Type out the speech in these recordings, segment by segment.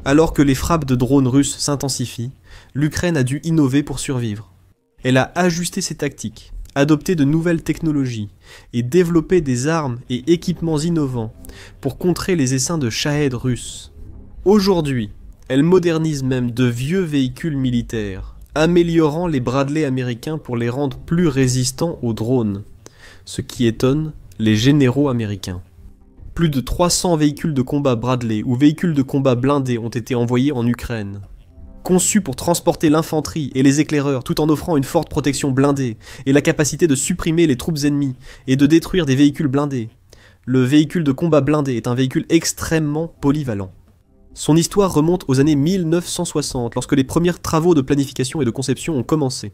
Alors que les frappes de drones russes s'intensifient, l'Ukraine a dû innover pour survivre. Elle a ajusté ses tactiques, adopté de nouvelles technologies et développé des armes et équipements innovants pour contrer les essaims de Shahed russes. Aujourd'hui, elle modernise même de vieux véhicules militaires, améliorant les Bradley américains pour les rendre plus résistants aux drones, ce qui étonne les généraux américains. Plus de 300 véhicules de combat Bradley ou véhicules de combat blindés ont été envoyés en Ukraine. Conçus pour transporter l'infanterie et les éclaireurs tout en offrant une forte protection blindée et la capacité de supprimer les troupes ennemies et de détruire des véhicules blindés, le véhicule de combat blindé est un véhicule extrêmement polyvalent. Son histoire remonte aux années 1960 lorsque les premiers travaux de planification et de conception ont commencé.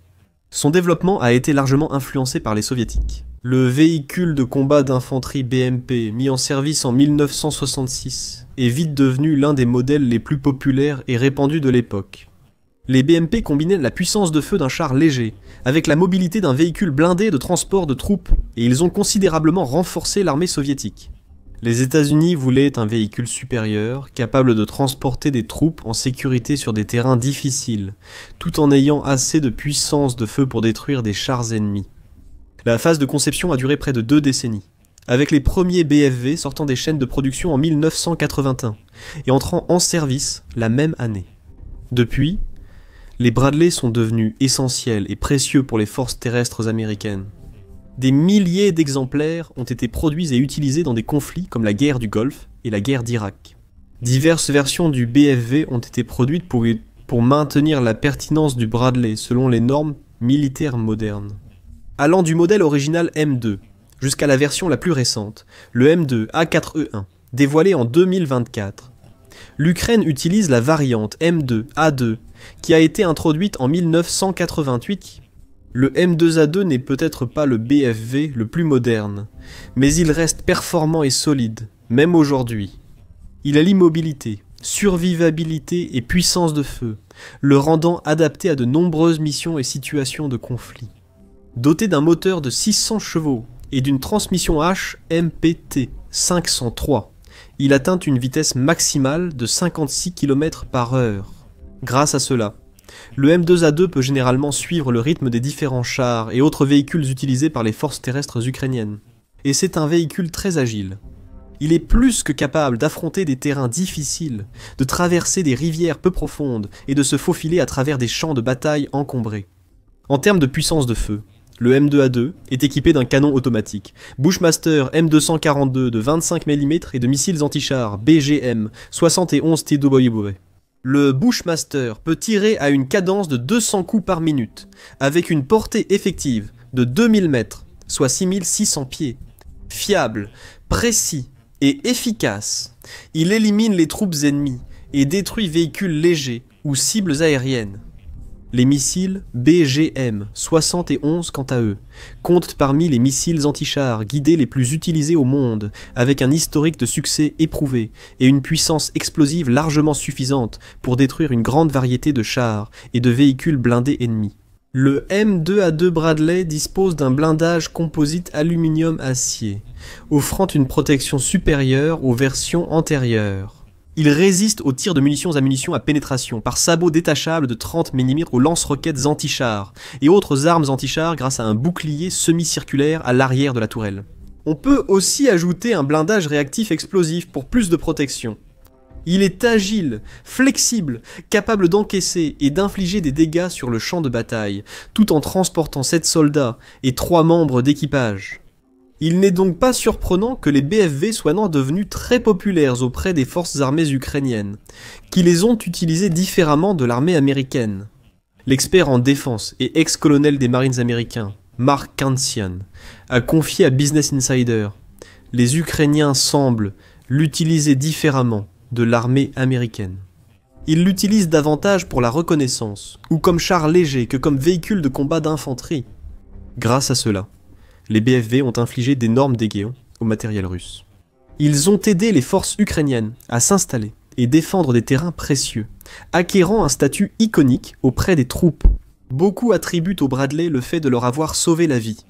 Son développement a été largement influencé par les soviétiques. Le véhicule de combat d'infanterie BMP, mis en service en 1966, est vite devenu l'un des modèles les plus populaires et répandus de l'époque. Les BMP combinaient la puissance de feu d'un char léger, avec la mobilité d'un véhicule blindé de transport de troupes, et ils ont considérablement renforcé l'armée soviétique. Les États-Unis voulaient un véhicule supérieur, capable de transporter des troupes en sécurité sur des terrains difficiles, tout en ayant assez de puissance de feu pour détruire des chars ennemis. La phase de conception a duré près de 2 décennies, avec les premiers BFV sortant des chaînes de production en 1981 et entrant en service la même année. Depuis, les Bradley sont devenus essentiels et précieux pour les forces terrestres américaines. Des milliers d'exemplaires ont été produits et utilisés dans des conflits comme la guerre du Golfe et la guerre d'Irak. Diverses versions du BFV ont été produites pour maintenir la pertinence du Bradley selon les normes militaires modernes. Allant du modèle original M2 jusqu'à la version la plus récente, le M2 A4E1, dévoilé en 2024. L'Ukraine utilise la variante M2 A2 qui a été introduite en 1988. Le M2A2 n'est peut-être pas le BFV le plus moderne, mais il reste performant et solide, même aujourd'hui. Il a l'immobilité, survivabilité et puissance de feu, le rendant adapté à de nombreuses missions et situations de conflit. Doté d'un moteur de 600 chevaux et d'une transmission H MPT 503, il atteint une vitesse maximale de 56 km/h. Grâce à cela, le M2A2 peut généralement suivre le rythme des différents chars et autres véhicules utilisés par les forces terrestres ukrainiennes. Et c'est un véhicule très agile. Il est plus que capable d'affronter des terrains difficiles, de traverser des rivières peu profondes et de se faufiler à travers des champs de bataille encombrés. En termes de puissance de feu, le M2A2 est équipé d'un canon automatique, Bushmaster M242 de 25 mm et de missiles anti-chars BGM 71 TWW. Le Bushmaster peut tirer à une cadence de 200 coups par minute, avec une portée effective de 2000 mètres, soit 6600 pieds. Fiable, précis et efficace, il élimine les troupes ennemies et détruit véhicules légers ou cibles aériennes. Les missiles BGM 71 quant à eux comptent parmi les missiles anti-chars guidés les plus utilisés au monde, avec un historique de succès éprouvé et une puissance explosive largement suffisante pour détruire une grande variété de chars et de véhicules blindés ennemis. Le M2A2 Bradley dispose d'un blindage composite aluminium-acier, offrant une protection supérieure aux versions antérieures. Il résiste aux tirs de munitions à pénétration par sabots détachables de 30 mm aux lance-roquettes anti-chars et autres armes anti-chars grâce à un bouclier semi-circulaire à l'arrière de la tourelle. On peut aussi ajouter un blindage réactif explosif pour plus de protection. Il est agile, flexible, capable d'encaisser et d'infliger des dégâts sur le champ de bataille, tout en transportant 7 soldats et 3 membres d'équipage. Il n'est donc pas surprenant que les BFV soient devenus très populaires auprès des forces armées ukrainiennes, qui les ont utilisés différemment de l'armée américaine. L'expert en défense et ex-colonel des Marines américains, Mark Kansian, a confié à Business Insider « Les Ukrainiens semblent l'utiliser différemment de l'armée américaine. Ils l'utilisent davantage pour la reconnaissance, ou comme char léger que comme véhicule de combat d'infanterie. Grâce à cela, les BFV ont infligé d'énormes dégâts au matériel russe. Ils ont aidé les forces ukrainiennes à s'installer et défendre des terrains précieux, acquérant un statut iconique auprès des troupes. Beaucoup attribuent au Bradley le fait de leur avoir sauvé la vie.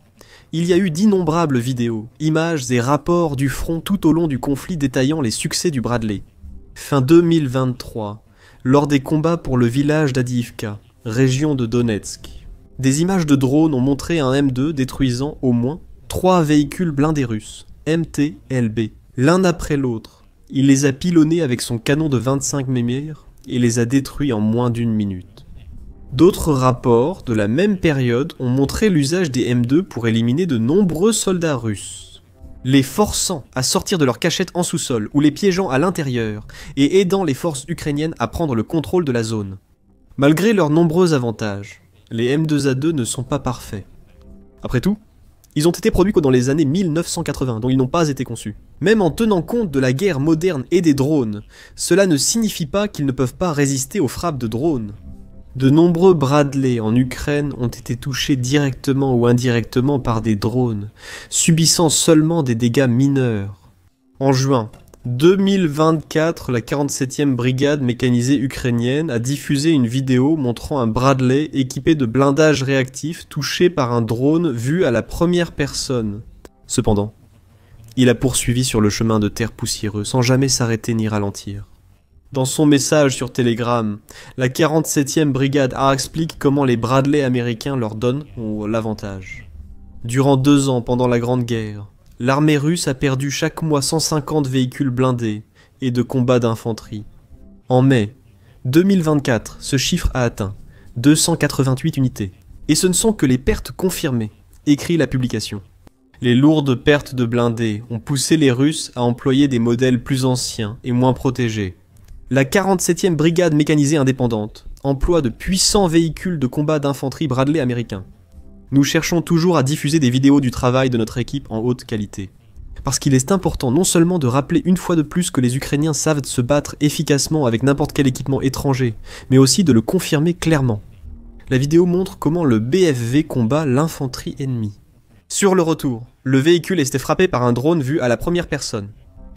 Il y a eu d'innombrables vidéos, images et rapports du front tout au long du conflit détaillant les succès du Bradley. Fin 2023, lors des combats pour le village d'Adivka, région de Donetsk. Des images de drones ont montré un M2 détruisant au moins 3 véhicules blindés russes, MT-LB, l'un après l'autre. Il les a pilonnés avec son canon de 25 mm et les a détruits en moins d'1 minute. D'autres rapports de la même période ont montré l'usage des M2 pour éliminer de nombreux soldats russes, les forçant à sortir de leur cachette en sous-sol ou les piégeant à l'intérieur et aidant les forces ukrainiennes à prendre le contrôle de la zone. Malgré leurs nombreux avantages, les M2A2 ne sont pas parfaits. Après tout, ils ont été produits que dans les années 1980, dont ils n'ont pas été conçus. Même en tenant compte de la guerre moderne et des drones, cela ne signifie pas qu'ils ne peuvent pas résister aux frappes de drones. De nombreux Bradley en Ukraine ont été touchés directement ou indirectement par des drones, subissant seulement des dégâts mineurs. En juin 2024, la 47e brigade mécanisée ukrainienne a diffusé une vidéo montrant un Bradley équipé de blindage réactif touché par un drone vu à la première personne. Cependant, il a poursuivi sur le chemin de terre poussiéreux sans jamais s'arrêter ni ralentir. Dans son message sur Telegram, la 47e brigade explique comment les Bradley américains leur donnent l'avantage. Durant 2 ans pendant la Grande Guerre, l'armée russe a perdu chaque mois 150 véhicules blindés et de combats d'infanterie. En mai 2024, ce chiffre a atteint 288 unités. Et ce ne sont que les pertes confirmées, écrit la publication. Les lourdes pertes de blindés ont poussé les Russes à employer des modèles plus anciens et moins protégés. La 47e brigade mécanisée indépendante emploie de puissants véhicules de combat d'infanterie Bradley américains. Nous cherchons toujours à diffuser des vidéos du travail de notre équipe en haute qualité. Parce qu'il est important non seulement de rappeler une fois de plus que les Ukrainiens savent se battre efficacement avec n'importe quel équipement étranger, mais aussi de le confirmer clairement. La vidéo montre comment le BFV combat l'infanterie ennemie. Sur le retour, le véhicule était frappé par un drone vu à la première personne.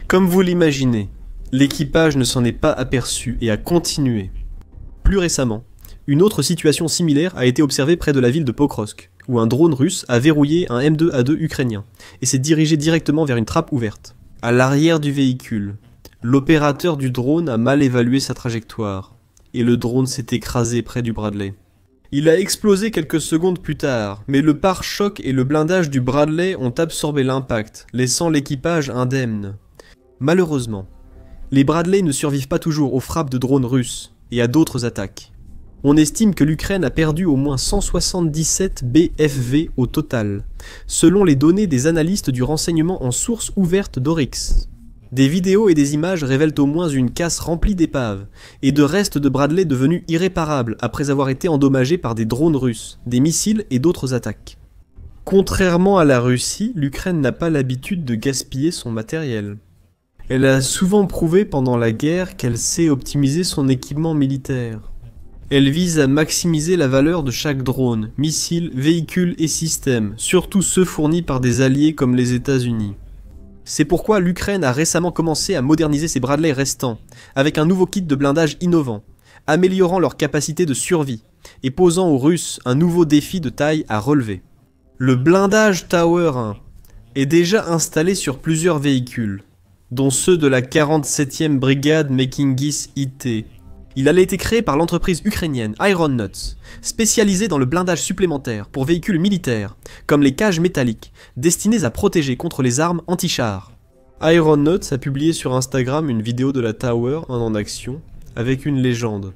Comme vous l'imaginez, l'équipage ne s'en est pas aperçu et a continué. Plus récemment, une autre situation similaire a été observée près de la ville de Pokrovsk, où un drone russe a verrouillé un M2A2 ukrainien et s'est dirigé directement vers une trappe ouverte. À l'arrière du véhicule, l'opérateur du drone a mal évalué sa trajectoire et le drone s'est écrasé près du Bradley. Il a explosé quelques secondes plus tard, mais le pare-choc et le blindage du Bradley ont absorbé l'impact, laissant l'équipage indemne. Malheureusement, les Bradley ne survivent pas toujours aux frappes de drones russes et à d'autres attaques. On estime que l'Ukraine a perdu au moins 177 BFV au total, selon les données des analystes du renseignement en source ouverte d'Oryx. Des vidéos et des images révèlent au moins une casse remplie d'épaves et de restes de Bradley devenus irréparables après avoir été endommagés par des drones russes, des missiles et d'autres attaques. Contrairement à la Russie, l'Ukraine n'a pas l'habitude de gaspiller son matériel. Elle a souvent prouvé pendant la guerre qu'elle sait optimiser son équipement militaire. Elle vise à maximiser la valeur de chaque drone, missile, véhicule et système, surtout ceux fournis par des alliés comme les États-Unis. C'est pourquoi l'Ukraine a récemment commencé à moderniser ses Bradley restants, avec un nouveau kit de blindage innovant, améliorant leur capacité de survie, et posant aux Russes un nouveau défi de taille à relever. Le blindage Tower 1 est déjà installé sur plusieurs véhicules, dont ceux de la 47e brigade Mekingis IT. Il a été créé par l'entreprise ukrainienne Iron Nuts, spécialisée dans le blindage supplémentaire pour véhicules militaires, comme les cages métalliques, destinées à protéger contre les armes anti-chars. Iron Nuts a publié sur Instagram une vidéo de la Tower 1 en action, avec une légende.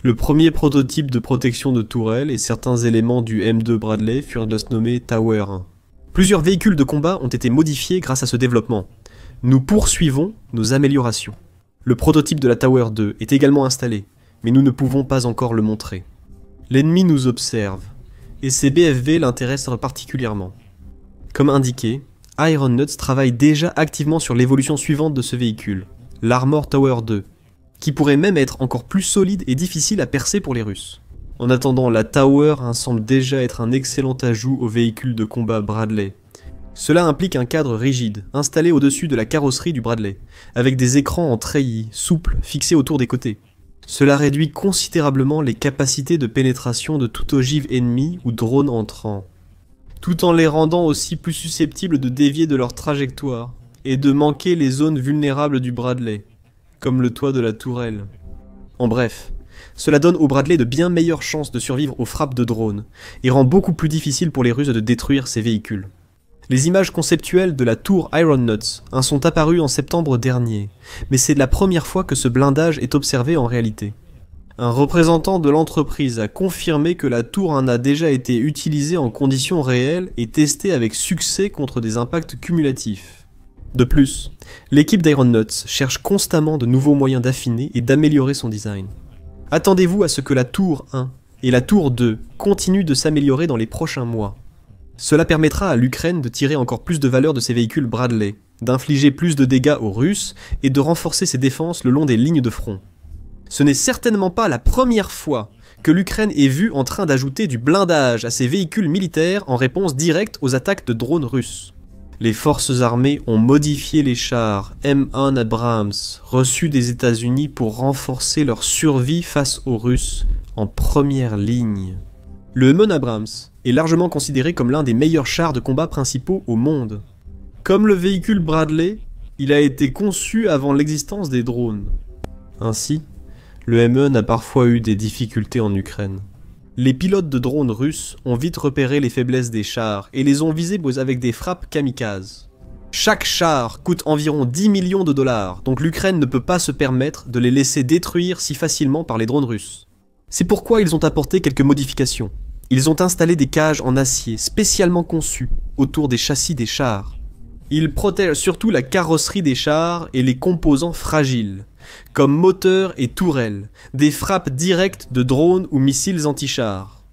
Le premier prototype de protection de tourelle et certains éléments du M2 Bradley furent nommés Tower 1. Plusieurs véhicules de combat ont été modifiés grâce à ce développement. Nous poursuivons nos améliorations. Le prototype de la Tower 2 est également installé, mais nous ne pouvons pas encore le montrer. L'ennemi nous observe, et ces BFV l'intéressent particulièrement. Comme indiqué, Iron Nuts travaille déjà activement sur l'évolution suivante de ce véhicule, l'Armor Tower 2, qui pourrait même être encore plus solide et difficile à percer pour les Russes. En attendant, la Tower semble déjà être un excellent ajout au véhicule de combat Bradley. Cela implique un cadre rigide, installé au-dessus de la carrosserie du Bradley, avec des écrans en treillis, souples, fixés autour des côtés. Cela réduit considérablement les capacités de pénétration de toute ogive ennemie ou drone entrant, tout en les rendant aussi plus susceptibles de dévier de leur trajectoire, et de manquer les zones vulnérables du Bradley, comme le toit de la tourelle. En bref, cela donne aux Bradley de bien meilleures chances de survivre aux frappes de drones, et rend beaucoup plus difficile pour les Russes de détruire ces véhicules. Les images conceptuelles de la tour Ironnuts sont apparues en septembre dernier, mais c'est la première fois que ce blindage est observé en réalité. Un représentant de l'entreprise a confirmé que la tour a déjà été utilisée en conditions réelles et testée avec succès contre des impacts cumulatifs. De plus, l'équipe d'Ironnuts cherche constamment de nouveaux moyens d'affiner et d'améliorer son design. Attendez-vous à ce que la tour 1 et la tour 2 continuent de s'améliorer dans les prochains mois. Cela permettra à l'Ukraine de tirer encore plus de valeur de ses véhicules Bradley, d'infliger plus de dégâts aux Russes et de renforcer ses défenses le long des lignes de front. Ce n'est certainement pas la première fois que l'Ukraine est vue en train d'ajouter du blindage à ses véhicules militaires en réponse directe aux attaques de drones russes. Les forces armées ont modifié les chars M1 Abrams reçus des États-Unis pour renforcer leur survie face aux Russes en première ligne. Le M1 Abrams est largement considéré comme l'un des meilleurs chars de combat principaux au monde. Comme le véhicule Bradley, il a été conçu avant l'existence des drones. Ainsi, le M1 a parfois eu des difficultés en Ukraine. Les pilotes de drones russes ont vite repéré les faiblesses des chars et les ont visés avec des frappes kamikazes. Chaque char coûte environ 10 millions de dollars, donc l'Ukraine ne peut pas se permettre de les laisser détruire si facilement par les drones russes. C'est pourquoi ils ont apporté quelques modifications. Ils ont installé des cages en acier spécialement conçues autour des châssis des chars. Ils protègent surtout la carrosserie des chars et les composants fragiles, comme moteurs et tourelles, des frappes directes de drones ou missiles anti-chars.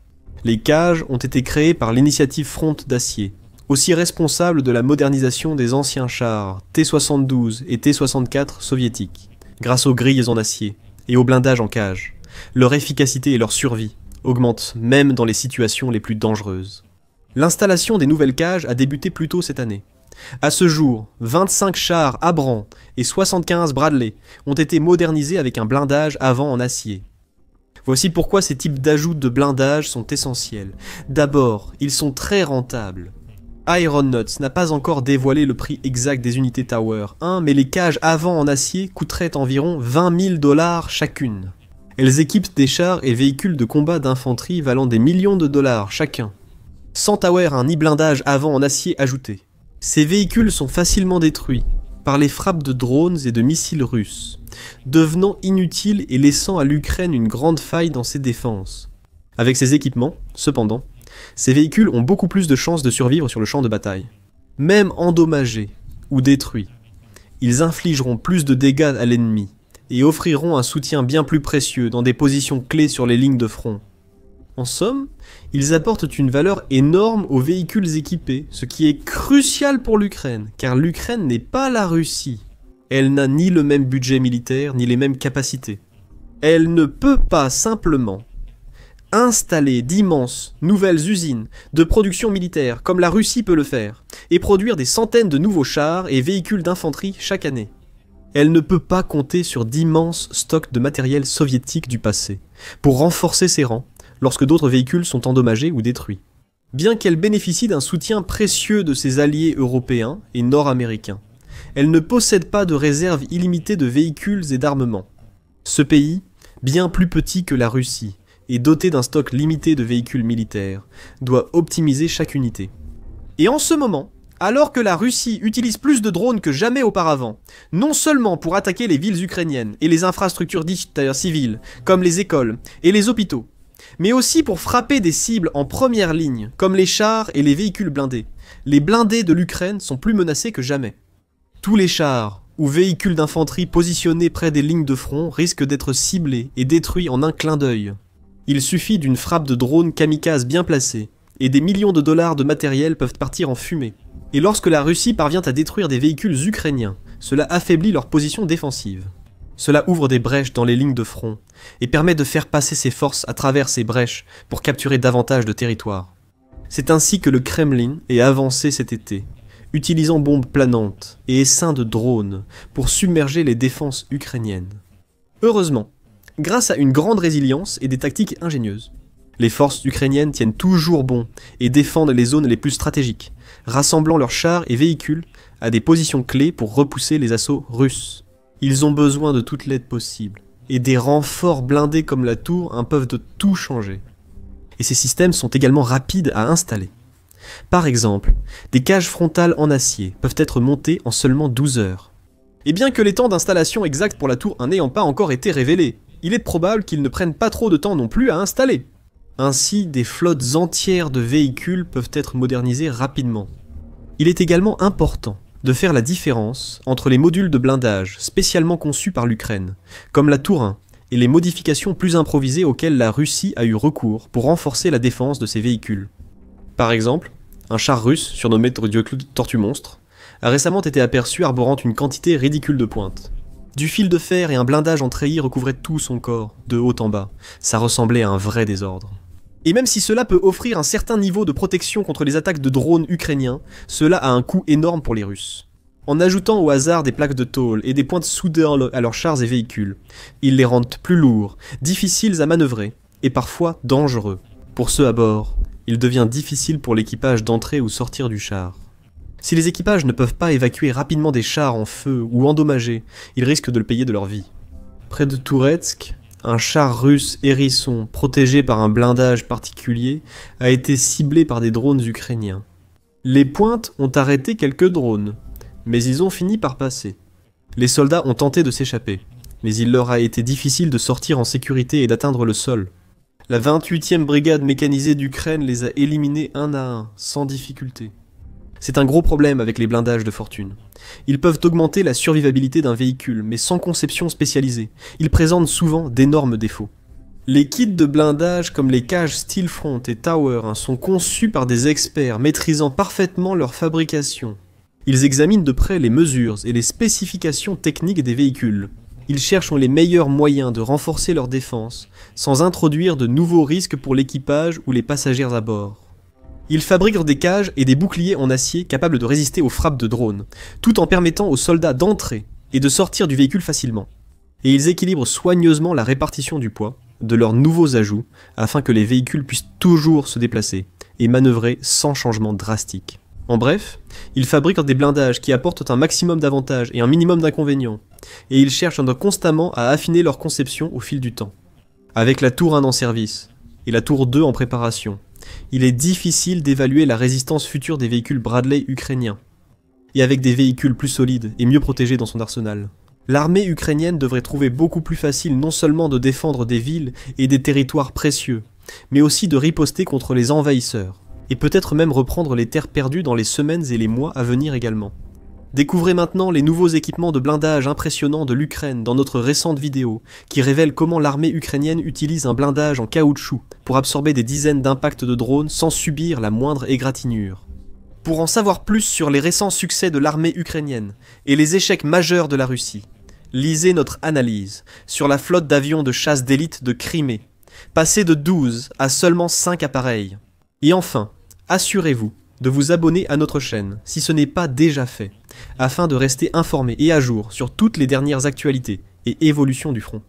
Les cages ont été créées par l'initiative Front d'acier, aussi responsable de la modernisation des anciens chars T-72 et T-64 soviétiques, grâce aux grilles en acier et au blindage en cage. Leur efficacité et leur survie augmentent même dans les situations les plus dangereuses. L'installation des nouvelles cages a débuté plus tôt cette année. À ce jour, 25 chars Abrams et 75 Bradley ont été modernisés avec un blindage avant en acier. Voici pourquoi ces types d'ajouts de blindage sont essentiels. D'abord, ils sont très rentables. Ironnuts n'a pas encore dévoilé le prix exact des unités Tower 1, mais les cages avant en acier coûteraient environ 20 000 $ chacune. Elles équipent des chars et véhicules de combat d'infanterie valant des millions de dollars chacun, sans Tower 1 ni blindage avant en acier ajouté. Ces véhicules sont facilement détruits par les frappes de drones et de missiles russes, devenant inutiles et laissant à l'Ukraine une grande faille dans ses défenses. Avec ces équipements, cependant, ces véhicules ont beaucoup plus de chances de survivre sur le champ de bataille. Même endommagés ou détruits, ils infligeront plus de dégâts à l'ennemi et offriront un soutien bien plus précieux dans des positions clés sur les lignes de front. En somme, ils apportent une valeur énorme aux véhicules équipés, ce qui est crucial pour l'Ukraine, car l'Ukraine n'est pas la Russie. Elle n'a ni le même budget militaire, ni les mêmes capacités. Elle ne peut pas simplement installer d'immenses nouvelles usines de production militaire, comme la Russie peut le faire, et produire des centaines de nouveaux chars et véhicules d'infanterie chaque année. Elle ne peut pas compter sur d'immenses stocks de matériel soviétique du passé, pour renforcer ses rangs, lorsque d'autres véhicules sont endommagés ou détruits. Bien qu'elle bénéficie d'un soutien précieux de ses alliés européens et nord-américains, elle ne possède pas de réserve illimitée de véhicules et d'armements. Ce pays, bien plus petit que la Russie, et doté d'un stock limité de véhicules militaires, doit optimiser chaque unité. Et en ce moment, alors que la Russie utilise plus de drones que jamais auparavant, non seulement pour attaquer les villes ukrainiennes et les infrastructures dites civiles, comme les écoles et les hôpitaux, mais aussi pour frapper des cibles en première ligne, comme les chars et les véhicules blindés. Les blindés de l'Ukraine sont plus menacés que jamais. Tous les chars ou véhicules d'infanterie positionnés près des lignes de front risquent d'être ciblés et détruits en un clin d'œil. Il suffit d'une frappe de drone kamikaze bien placée, et des millions de dollars de matériel peuvent partir en fumée. Et lorsque la Russie parvient à détruire des véhicules ukrainiens, cela affaiblit leur position défensive. Cela ouvre des brèches dans les lignes de front, et permet de faire passer ses forces à travers ces brèches pour capturer davantage de territoire. C'est ainsi que le Kremlin est avancé cet été, utilisant bombes planantes et essaims de drones pour submerger les défenses ukrainiennes. Heureusement, grâce à une grande résilience et des tactiques ingénieuses, les forces ukrainiennes tiennent toujours bon et défendent les zones les plus stratégiques, rassemblant leurs chars et véhicules à des positions clés pour repousser les assauts russes. Ils ont besoin de toute l'aide possible, et des renforts blindés comme la tour peuvent de tout changer. Et ces systèmes sont également rapides à installer. Par exemple, des cages frontales en acier peuvent être montées en seulement 12 heures. Et bien que les temps d'installation exacts pour la tour n'ayant pas encore été révélés, il est probable qu'ils ne prennent pas trop de temps non plus à installer. Ainsi, des flottes entières de véhicules peuvent être modernisées rapidement. Il est également important de faire la différence entre les modules de blindage spécialement conçus par l'Ukraine, comme la Tour 1, et les modifications plus improvisées auxquelles la Russie a eu recours pour renforcer la défense de ses véhicules. Par exemple, un char russe, surnommé Tortue Monstre, a récemment été aperçu arborant une quantité ridicule de pointes. Du fil de fer et un blindage en treillis recouvraient tout son corps, de haut en bas. Ça ressemblait à un vrai désordre. Et même si cela peut offrir un certain niveau de protection contre les attaques de drones ukrainiens, cela a un coût énorme pour les Russes. En ajoutant au hasard des plaques de tôle et des pointes soudées à leurs chars et véhicules, ils les rendent plus lourds, difficiles à manœuvrer, et parfois dangereux. Pour ceux à bord, il devient difficile pour l'équipage d'entrer ou sortir du char. Si les équipages ne peuvent pas évacuer rapidement des chars en feu ou endommagés, ils risquent de le payer de leur vie. Près de Touretsk, un char russe hérisson, protégé par un blindage particulier, a été ciblé par des drones ukrainiens. Les pointes ont arrêté quelques drones, mais ils ont fini par passer. Les soldats ont tenté de s'échapper, mais il leur a été difficile de sortir en sécurité et d'atteindre le sol. La 28e brigade mécanisée d'Ukraine les a éliminés un à un, sans difficulté. C'est un gros problème avec les blindages de fortune. Ils peuvent augmenter la survivabilité d'un véhicule, mais sans conception spécialisée. Ils présentent souvent d'énormes défauts. Les kits de blindage comme les cages Steelfront et Tower sont conçus par des experts maîtrisant parfaitement leur fabrication. Ils examinent de près les mesures et les spécifications techniques des véhicules. Ils cherchent les meilleurs moyens de renforcer leur défense, sans introduire de nouveaux risques pour l'équipage ou les passagers à bord. Ils fabriquent des cages et des boucliers en acier capables de résister aux frappes de drones, tout en permettant aux soldats d'entrer et de sortir du véhicule facilement. Et ils équilibrent soigneusement la répartition du poids de leurs nouveaux ajouts afin que les véhicules puissent toujours se déplacer et manœuvrer sans changement drastique. En bref, ils fabriquent des blindages qui apportent un maximum d'avantages et un minimum d'inconvénients, et ils cherchent constamment à affiner leur conception au fil du temps. Avec la Tour 1 en service et la Tour 2 en préparation, il est difficile d'évaluer la résistance future des véhicules Bradley ukrainiens, et avec des véhicules plus solides et mieux protégés dans son arsenal. L'armée ukrainienne devrait trouver beaucoup plus facile non seulement de défendre des villes et des territoires précieux, mais aussi de riposter contre les envahisseurs, et peut-être même reprendre les terres perdues dans les semaines et les mois à venir également. Découvrez maintenant les nouveaux équipements de blindage impressionnants de l'Ukraine dans notre récente vidéo, qui révèle comment l'armée ukrainienne utilise un blindage en caoutchouc pour absorber des dizaines d'impacts de drones sans subir la moindre égratignure. Pour en savoir plus sur les récents succès de l'armée ukrainienne et les échecs majeurs de la Russie, lisez notre analyse sur la flotte d'avions de chasse d'élite de Crimée, passée de 12 à seulement 5 appareils. Et enfin, assurez-vous de vous abonner à notre chaîne si ce n'est pas déjà fait, afin de rester informé et à jour sur toutes les dernières actualités et évolutions du front.